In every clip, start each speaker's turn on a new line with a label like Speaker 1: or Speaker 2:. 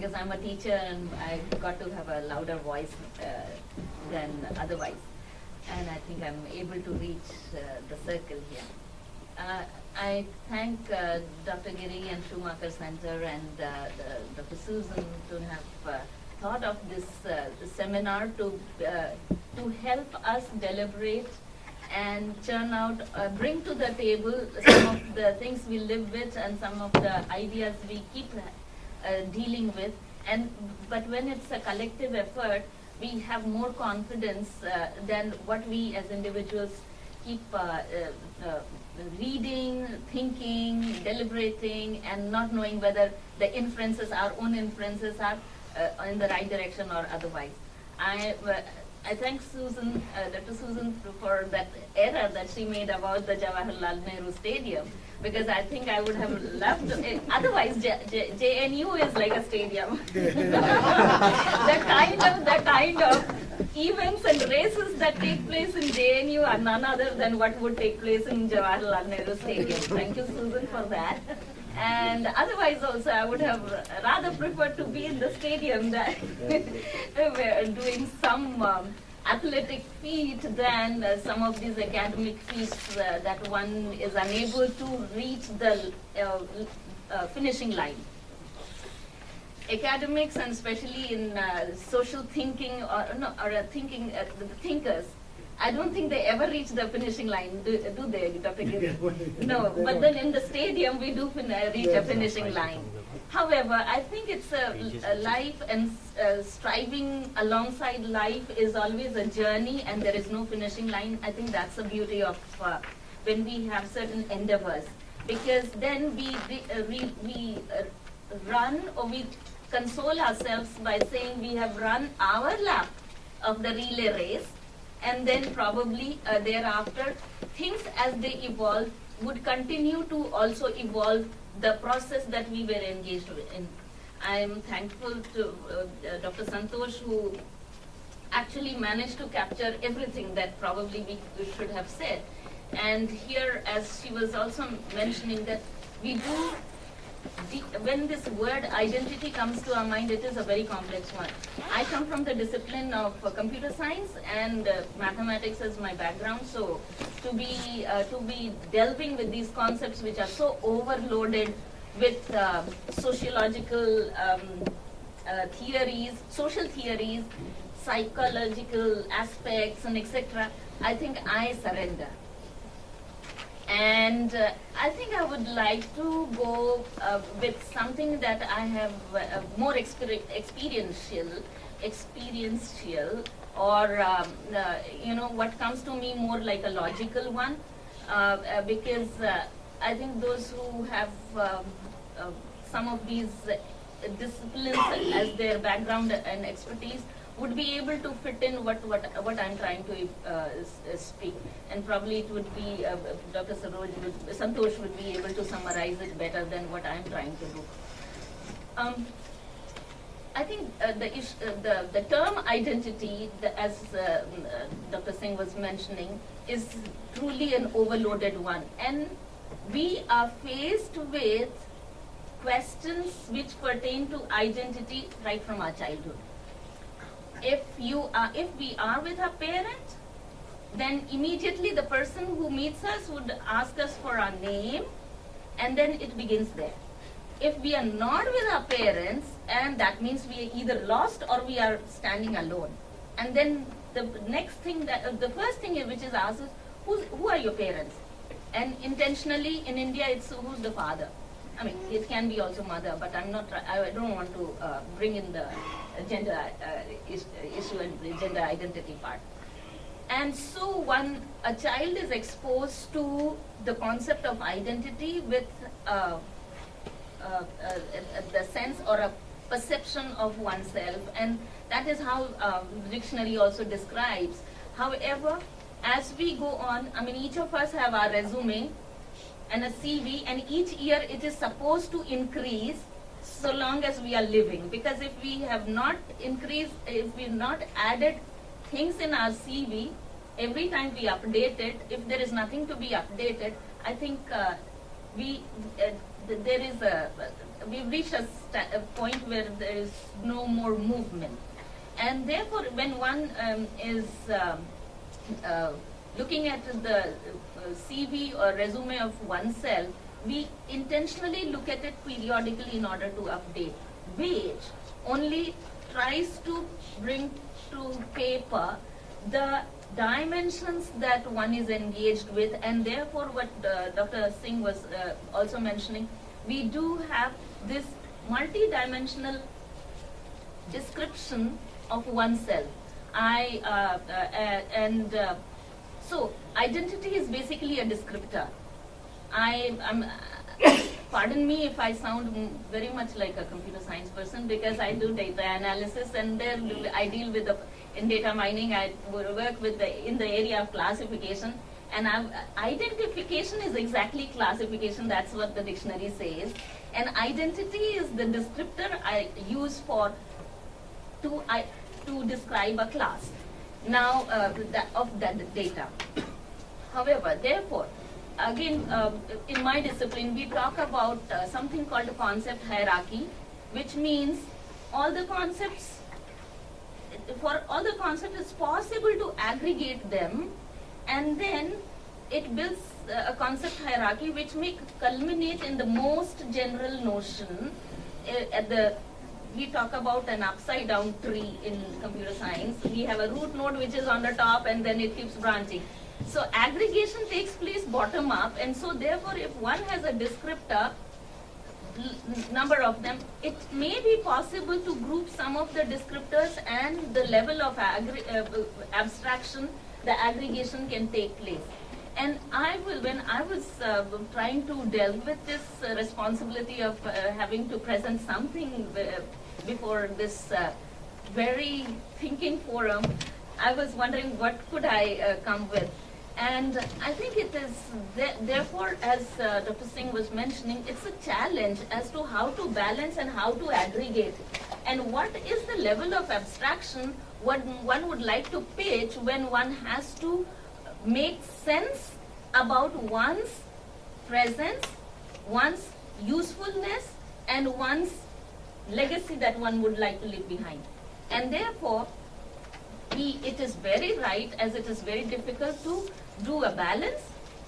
Speaker 1: because I'm a teacher and I got to have a louder voice than otherwise. And I think I'm able to reach the circle here. I thank Dr. Giri and Schumacher Center and Dr. Susan to have thought of this seminar to help us deliberate and churn out, bring to the table some of the things we live with and some of the ideas we keep dealing with. But when it's a collective effort, we have more confidence than what we as individuals keep reading, thinking, deliberating, and not knowing whether the inferences, our own inferences, are in the right direction or otherwise. I thank Susan, Dr. Susan, for that error that she made about the Jawaharlal Nehru Stadium, because I think I would have loved it. Otherwise, JNU is like a stadium. the kind of events and races that take place in JNU are none other than what would take place in Jawaharlal Nehru Stadium. Thank you, Susan, for that. And otherwise also, I would have rather preferred to be in the stadium than doing some athletic feat than some of these academic feats that one is unable to reach the finishing line. Academics, and especially in social thinking or thinking, the thinkers, I don't think they ever reach the finishing line, do they, Dr. Giri? No, but then in the stadium we do reach a finishing line. However, I think it's a life, and striving alongside life is always a journey, and there is no finishing line. I think that's the beauty of when we have certain endeavors, because then we run, or we console ourselves by saying we have run our lap of the relay race, and then probably thereafter things as they evolve would continue to also evolve the process that we were engaged in. I am thankful to Dr. Santosh, who actually managed to capture everything that probably we should have said. And here, as she was also mentioning, that we do, when this word identity comes to our mind, it is a very complex one. I come from the discipline of computer science, and mathematics as my background, so to be delving with these concepts which are so overloaded with sociological theories, social theories, psychological aspects, and etc., I think I surrender. And I think I would like to go with something that I have more experiential, or what comes to me more like a logical one, because I think those who have some of these disciplines as their background and expertise would be able to fit in what I'm trying to speak, and probably it would be Dr. Santosh would be able to summarize it better than what I'm trying to do. I think the term identity, as Dr. Singh was mentioning, is truly an overloaded one, and we are faced with questions which pertain to identity right from our childhood. If we are with our parent, then immediately the person who meets us would ask us for our name, and then it begins there. If we are not with our parents, and that means we are either lost or we are standing alone. And then the next thing, the first thing which is asked is, who are your parents? And intentionally in India, it's who's the father. I mean, it can be also mother, but I don't want to bring in the gender issue and the gender identity part. And so a child is exposed to the concept of identity with the sense or a perception of oneself, and that is how the dictionary also describes. However, as we go on, I mean, each of us have our resume and a CV, and each year it is supposed to increase so long as we are living. Because if we have not increased, if we have not added things in our CV, every time we update it, if there is nothing to be updated, I think there is we've reached a point where there is no more movement. And therefore, when one is looking at the CV or resume of oneself, we intentionally look at it periodically in order to update, which only tries to bring to paper the dimensions that one is engaged with, and therefore what Dr. Singh was also mentioning, we do have this multi-dimensional description of oneself. So identity is basically a descriptor. Pardon me if I sound very much like a computer science person, because I do data analysis, and then I deal with in data mining. I work with in the area of classification, and identification is exactly classification. That's what the dictionary says. And identity is the descriptor I use to describe a class. Now of that data. However, therefore, again, in my discipline, we talk about something called a concept hierarchy, which means all the concepts. For all the concepts, it's possible to aggregate them, and then it builds a concept hierarchy which may culminate in the most general notion. We talk about an upside down tree in computer science. We have a root node which is on the top, and then it keeps branching. So aggregation takes place bottom up, and so therefore if one has a descriptor, number of them, it may be possible to group some of the descriptors, and the level of abstraction, the aggregation can take place. And when I was trying to delve with this responsibility of having to present something before this very thinking forum, I was wondering what could I come with. And I think it is, therefore, as Dr. Singh was mentioning, it's a challenge as to how to balance and how to aggregate. And what is the level of abstraction one would like to pitch when one has to make sense about one's presence, one's usefulness, and one's legacy that one would like to leave behind. And therefore, it is very right, as it is very difficult to do a balance,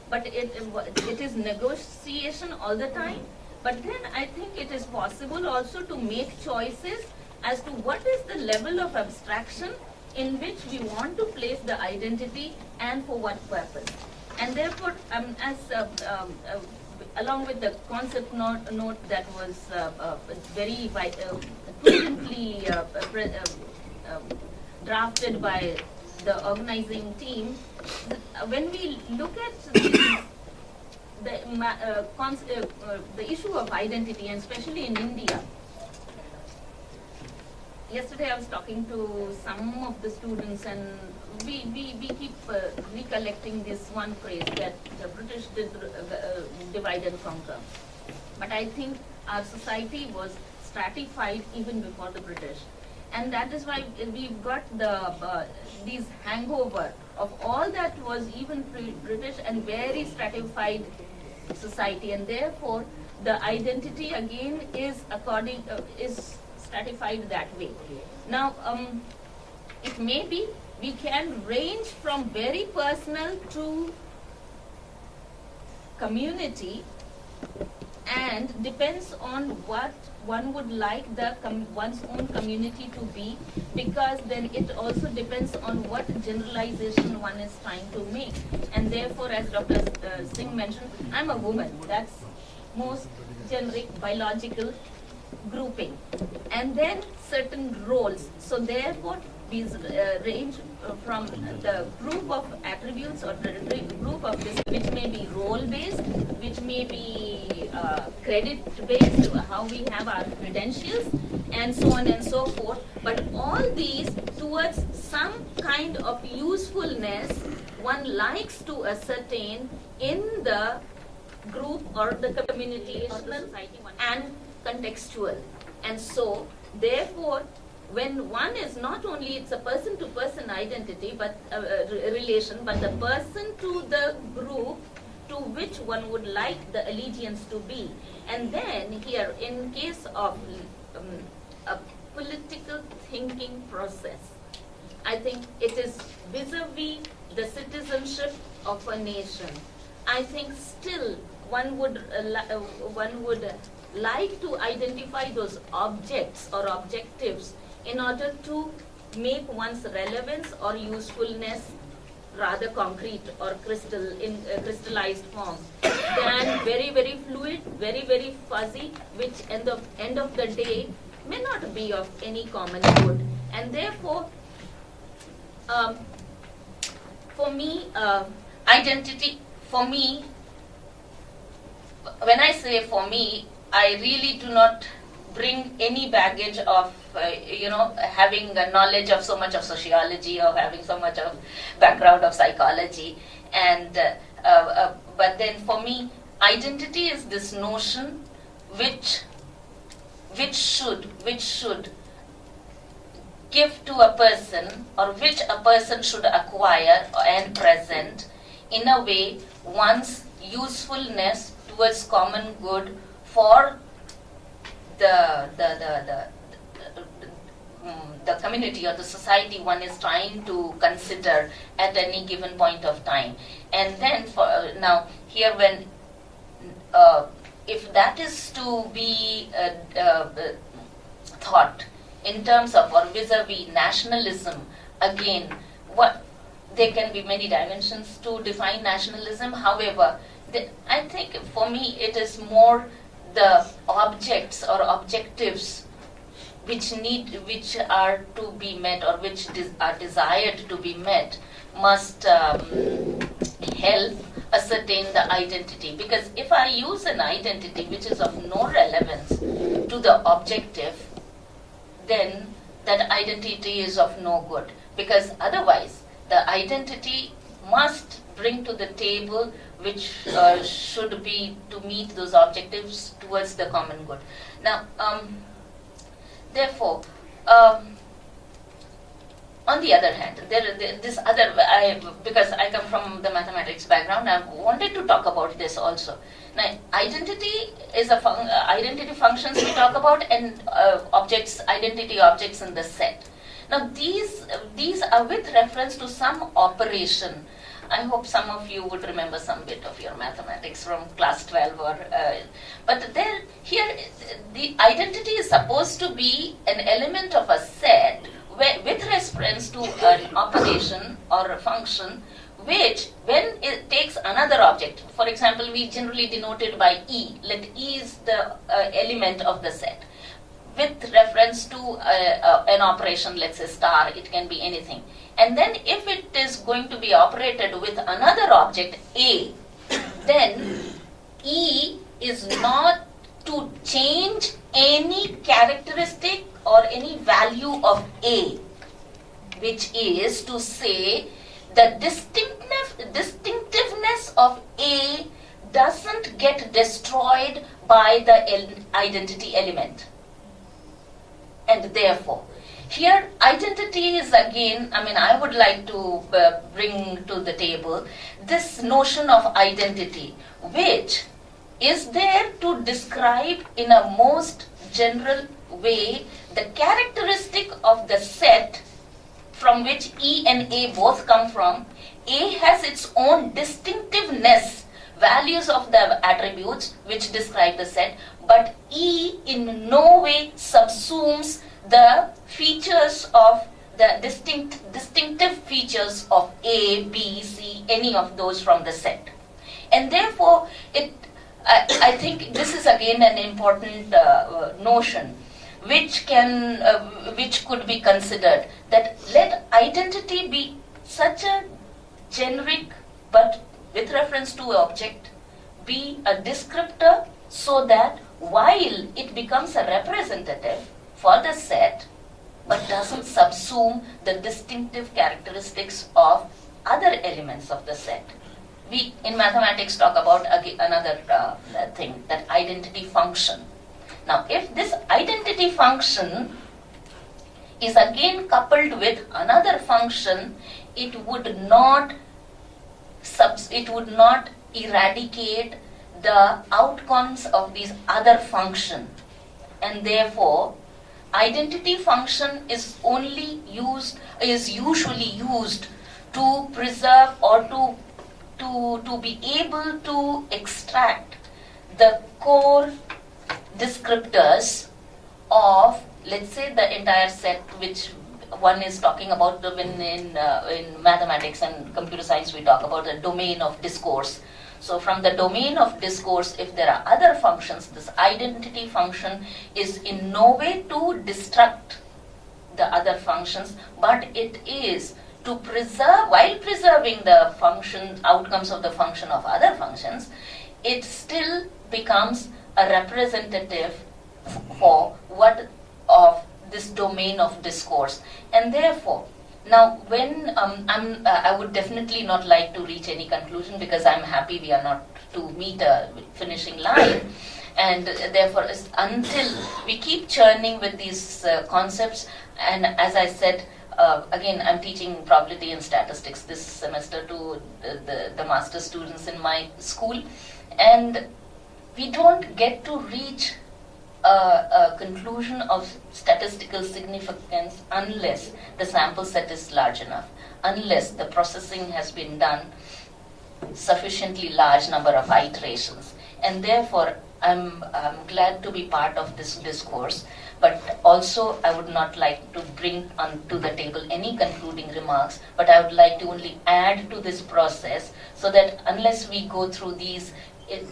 Speaker 1: but it is negotiation all the time. But then I think it is possible also to make choices as to what is the level of abstraction in which we want to place the identity and for what purpose. And therefore, along with the concept note that was very prudently drafted by the organizing team, when we look at the issue of identity, and especially in India, yesterday I was talking to some of the students, and we keep recollecting this one phrase that the British did divide and conquer. But I think our society was stratified even before the British. And that is why we've got these hangover of all that was even British and very stratified society, and therefore the identity again is stratified that way. Now, it may be we can range from very personal to community, and depends on what one would like one's own community to be, because then it also depends on what generalization one is trying to make. And therefore, as Dr. Singh mentioned, I'm a woman. That's most generic biological grouping. And then certain roles. So therefore, these range from the group of attributes or the group of this, which may be role-based, which may be credit-based, how we have our credentials, and so on and so forth. But all these towards some kind of usefulness one likes to ascertain in the group or the community or the society, and contextual. And so, therefore, when one is not only, it's a person-to-person identity, but relation, but the person to the group, to which one would like the allegiance to be. And then here, in case of a political thinking process, I think it is vis-a-vis the citizenship of a nation. I think still one would like to identify those objects or objectives in order to make one's relevance or usefulness rather concrete or crystallized form than very fluid, very fuzzy, which end of the day may not be of any common good. And therefore, for me, identity, for me, when I say for me, I really do not bring any baggage of, having a knowledge of so much of sociology or having so much of background of psychology. And but then for me, identity is this notion which should give to a person, or which a person should acquire and present in a way one's usefulness towards common good for the community or the society one is trying to consider at any given point of time. And then now here, when if that is to be thought in terms of or vis-a-vis nationalism, again, what there can be many dimensions to define nationalism. However, I think for me it is more the objects or objectives which are to be met, or which are desired to be met, must help ascertain the identity. Because if I use an identity which is of no relevance to the objective, then that identity is of no good. Because otherwise, the identity must bring to the table which should be to meet those objectives towards the common good. Now, therefore, on the other hand, because I come from the mathematics background, I wanted to talk about this also. Now, identity is identity functions we talk about, and identity objects in the set. Now, these are with reference to some operation. I hope some of you would remember some bit of your mathematics from class 12 but here the identity is supposed to be an element of a set with reference to an operation or a function which, when it takes another object, for example, we generally denote it by E. Let E is the element of the set. With reference to an operation, let's say star, it can be anything. And then if it is going to be operated with another object, A, then E is not to change any characteristic or any value of A, which is to say the distinctiveness of A doesn't get destroyed by the identity element. And therefore, here identity is again, I would like to bring to the table this notion of identity, which is there to describe in a most general way the characteristic of the set from which E and A both come from. A has its own distinctiveness, values of the attributes which describe the set, but E in no way subsumes the features of the distinctive features of A, B, C, any of those from the set. And therefore, I think this is again an important notion which could be considered, that let identity be such a generic, but with reference to object, be a descriptor, so that while it becomes a representative for the set, but doesn't subsume the distinctive characteristics of other elements of the set. We in mathematics talk about another thing, that identity function. Now, if this identity function is again coupled with another function, it would not
Speaker 2: eradicate the outcomes of these other function, and therefore identity function is usually used to preserve or to be able to extract the core descriptors of, let's say, the entire set, which one is talking about when in mathematics and computer science we talk about the domain of discourse. So from the domain of discourse, if there are other functions, this identity function is in no way to destruct the other functions, but it is to preserve, while preserving the function outcomes of the function of other functions, it still becomes a representative for what of this domain of discourse. And therefore, now when I would definitely not like to reach any conclusion, because I'm happy we are not to meet a finishing line, and therefore until we keep churning with these concepts, and as I said, again, I'm teaching probability and statistics this semester to the master students in my school, and we don't get to reach a conclusion of statistical significance unless the sample set is large enough, unless the processing has been done sufficiently large number of iterations. And therefore, I'm glad to be part of this discourse, but also I would not like to bring onto the table any concluding remarks, but I would like to only add to this process, so that unless we go through these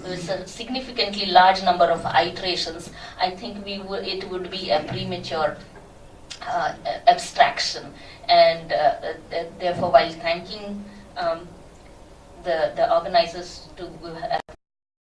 Speaker 2: with a significantly large number of iterations, I think it would be a premature abstraction. And therefore, while thanking the organizers to